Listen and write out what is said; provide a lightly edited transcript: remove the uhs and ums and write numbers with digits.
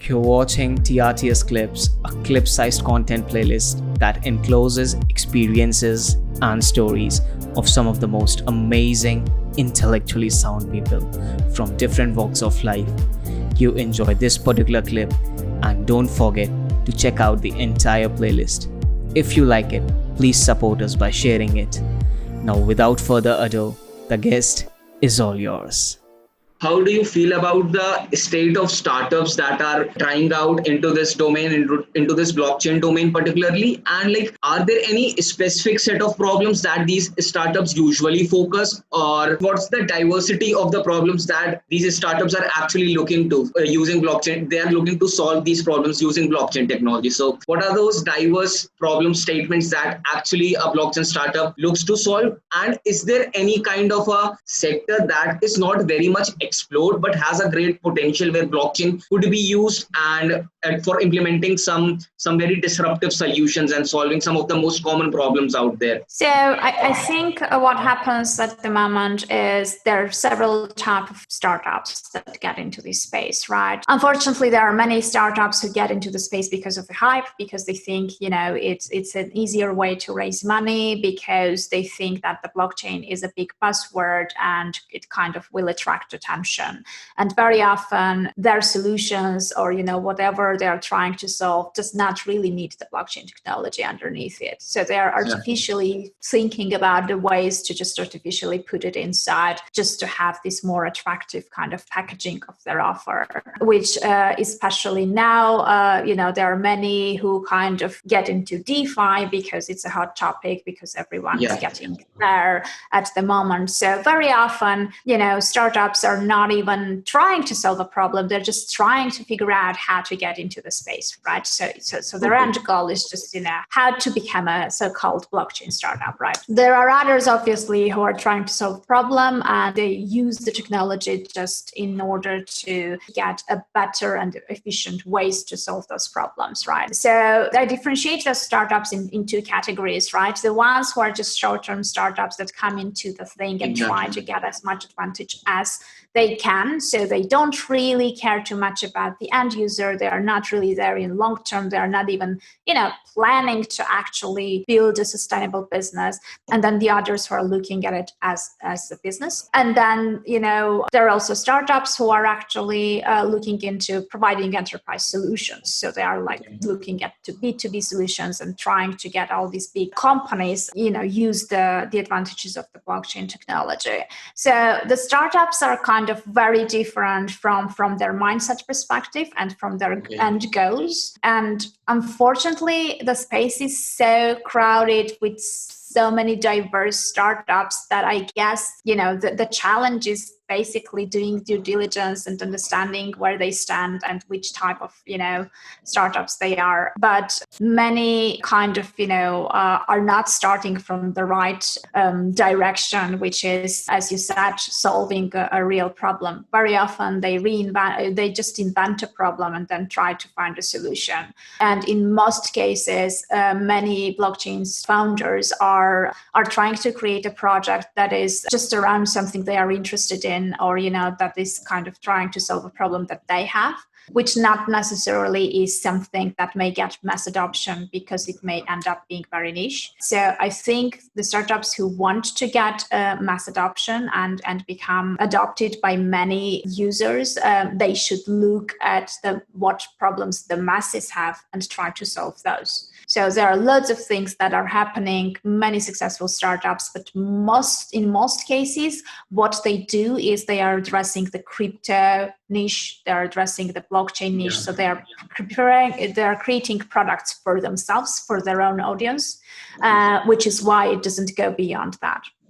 You're watching TRTS Clips, a clip-sized content playlist that encloses experiences and stories of some of the most amazing, intellectually sound people from different walks of life. You enjoy this particular clip and don't forget to check out the entire playlist. If you like it, please support us by sharing it. Now, without further ado, the guest is all yours. How do you feel about the state of startups that are trying out into this domain, into this blockchain domain particularly? And are there any specific set of problems that these startups usually focus, or what's the diversity of the problems that these startups are actually looking to using blockchain? They are looking to solve these problems using blockchain technology. So what are those diverse problem statements that actually a blockchain startup looks to solve? And is there any kind of a sector that is not very much explored but has a great potential where blockchain could be used and for implementing some very disruptive solutions and solving some of the most common problems out there? So I think what happens at the moment is there are several types of startups that get into this space, right? Unfortunately, there are many startups who get into the space because of the hype, because they think, it's an easier way to raise money, because they think that the blockchain is a big buzzword and it kind of will attract attention. And very often their solutions or, whatever they are trying to solve does not really need the blockchain technology underneath it. So they are artificially thinking about the ways to just artificially put it inside, just to have this more attractive kind of packaging of their offer, which especially now, there are many who kind of get into DeFi because it's a hot topic, because everyone is getting there at the moment. So very often, startups are not even trying to solve a problem. They're just trying to figure out how to get into the space, right? So their end goal is just, how to become a so-called blockchain startup, right? There are others, obviously, who are trying to solve a problem, and they use the technology just in order to get a better and efficient ways to solve those problems, right? So I differentiate those startups in two categories, right? The ones who are just short-term startups that come into the thing and try to get as much advantage as they can. So they don't really care too much about the end user. They are not really there in long term. They are not even, planning to actually build a sustainable business. And then the others who are looking at it as a business. And then, there are also startups who are actually looking into providing enterprise solutions. So they are looking at B2B solutions and trying to get all these big companies, use the advantages of the blockchain technology. So the startups are kind of very different from their mindset perspective and from their end goals. And unfortunately, the space is so crowded with so many diverse startups that I guess, the challenge is basically doing due diligence and understanding where they stand and which type of, startups they are. But many kind of, are not starting from the right direction, which is, as you said, solving a real problem. Very often they just invent a problem and then try to find a solution. And in most cases, many blockchain founders are trying to create a project that is just around something they are interested in, or that is kind of trying to solve a problem that they have, which not necessarily is something that may get mass adoption, because it may end up being very niche. So I think the startups who want to get mass adoption and become adopted by many users, they should look at what problems the masses have and try to solve those. So there are lots of things that are happening, many successful startups, but in most cases, what they do is they are addressing the crypto niche, they're addressing the blockchain niche. So they're creating products for themselves, for their own audience, which is why it doesn't go beyond that.